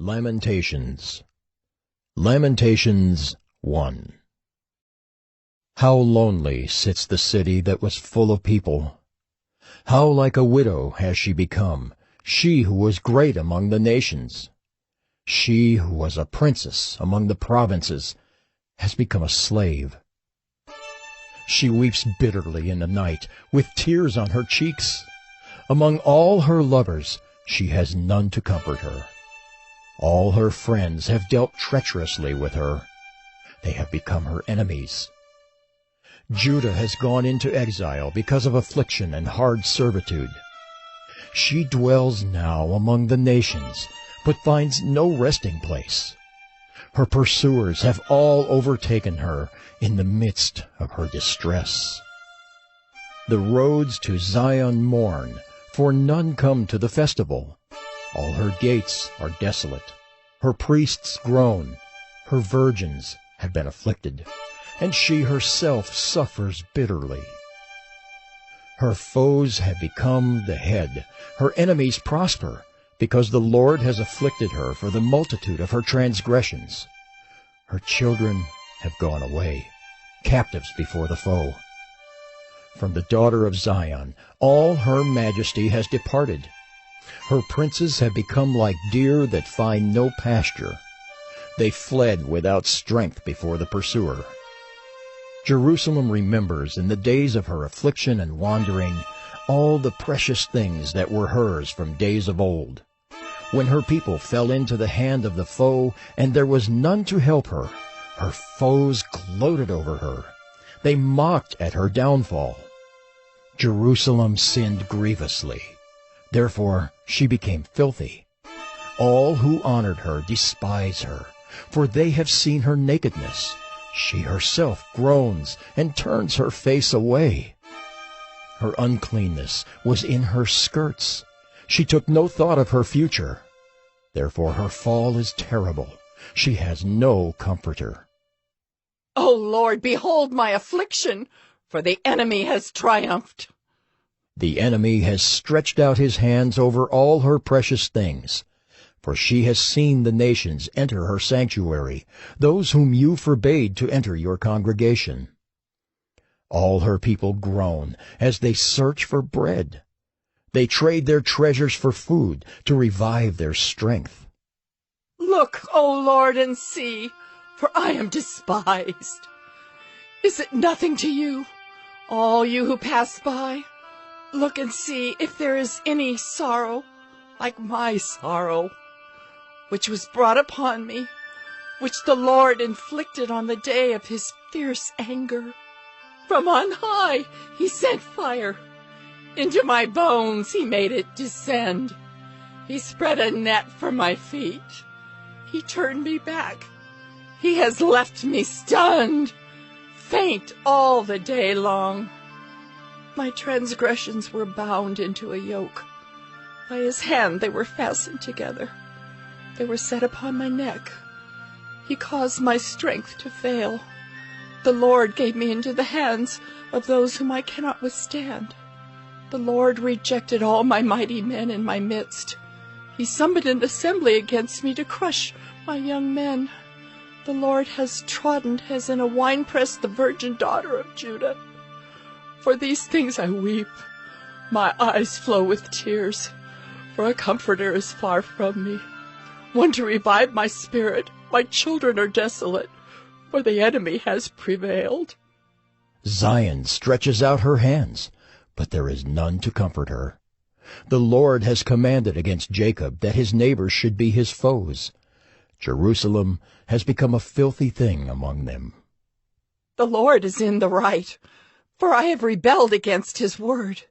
Lamentations. Lamentations 1. How lonely sits the city that was full of people! How like a widow has she become, she who was great among the nations! She who was a princess among the provinces has become a slave. She weeps bitterly in the night, with tears on her cheeks. Among all her lovers she has none to comfort her. All her friends have dealt treacherously with her. They have become her enemies. Judah has gone into exile because of affliction and hard servitude. She dwells now among the nations, but finds no resting place. Her pursuers have all overtaken her in the midst of her distress. The roads to Zion mourn, for none come to the festival. All her gates are desolate. Her priests groan. Her virgins have been afflicted, and she herself suffers bitterly. Her foes have become the head. Her enemies prosper, because the Lord has afflicted her for the multitude of her transgressions. Her children have gone away, captives before the foe. From the daughter of Zion, all her majesty has departed. Her princes have become like deer that find no pasture. They fled without strength before the pursuer. Jerusalem remembers in the days of her affliction and wandering all the precious things that were hers from days of old. When her people fell into the hand of the foe, and there was none to help her, her foes gloated over her. They mocked at her downfall. Jerusalem sinned grievously. Therefore she became filthy. All who honored her despise her, for they have seen her nakedness. She herself groans and turns her face away. Her uncleanness was in her skirts. She took no thought of her future. Therefore her fall is terrible. She has no comforter. O Lord, behold my affliction, for the enemy has triumphed. The enemy has stretched out his hands over all her precious things. For she has seen the nations enter her sanctuary, those whom you forbade to enter your congregation. All her people groan as they search for bread. They trade their treasures for food to revive their strength. Look, O Lord, and see, for I am despised. Is it nothing to you, all you who pass by? Look and see if there is any sorrow like my sorrow, which was brought upon me, which the Lord inflicted on the day of his fierce anger. From on high he sent fire. Into my bones he made it descend. He spread a net for my feet. He turned me back. He has left me stunned, faint all the day long. My transgressions were bound into a yoke. By his hand they were fastened together. They were set upon my neck. He caused my strength to fail. The Lord gave me into the hands of those whom I cannot withstand. The Lord rejected all my mighty men in my midst. He summoned an assembly against me to crush my young men. The Lord has trodden as in a winepress the virgin daughter of Judah. For these things I weep. My eyes flow with tears, for a comforter is far from me, one to revive my spirit. My children are desolate, for the enemy has prevailed. Zion stretches out her hands, but there is none to comfort her. The Lord has commanded against Jacob that his neighbors should be his foes. Jerusalem has become a filthy thing among them. The Lord is in the right, for I have rebelled against his word.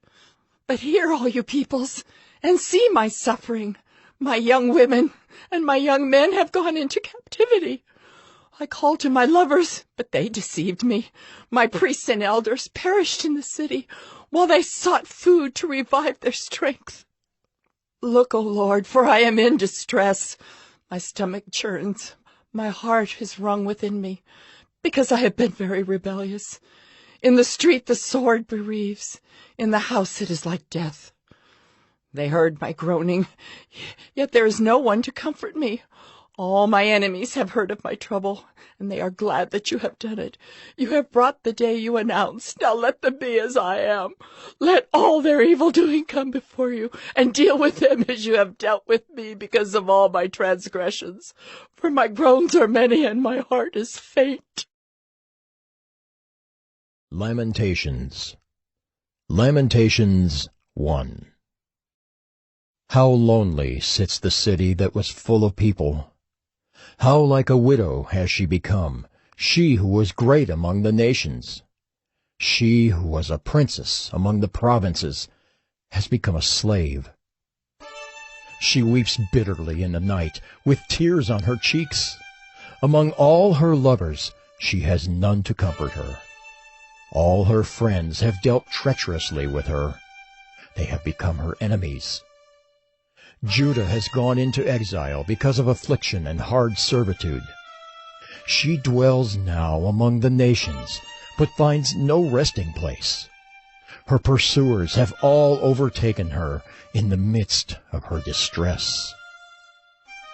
But hear, all you peoples, and see my suffering. My young women and my young men have gone into captivity. I called to my lovers, but they deceived me. My priests and elders perished in the city, while they sought food to revive their strength. Look, O Lord, for I am in distress. My stomach churns. My heart is wrung within me, because I have been very rebellious. In the street the sword bereaves. In the house it is like death. They heard my groaning, yet there is no one to comfort me. All my enemies have heard of my trouble, and they are glad that you have done it. You have brought the day you announced. Now let them be as I am. Let all their evil doing come before you, and deal with them as you have dealt with me because of all my transgressions. For my groans are many, and my heart is faint. Lamentations. Lamentations 1. How lonely sits the city that was full of people! How like a widow has she become, she who was great among the nations! She who was a princess among the provinces has become a slave. She weeps bitterly in the night, with tears on her cheeks. Among all her lovers she has none to comfort her. All her friends have dealt treacherously with her. They have become her enemies. Judah has gone into exile because of affliction and hard servitude. She dwells now among the nations, but finds no resting place. Her pursuers have all overtaken her in the midst of her distress.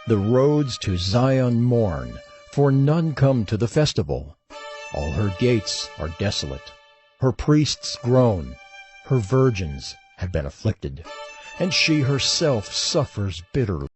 The roads to Zion mourn, for none come to the festival. All her gates are desolate. Her priests groan. Her virgins have been afflicted, and she herself suffers bitterly.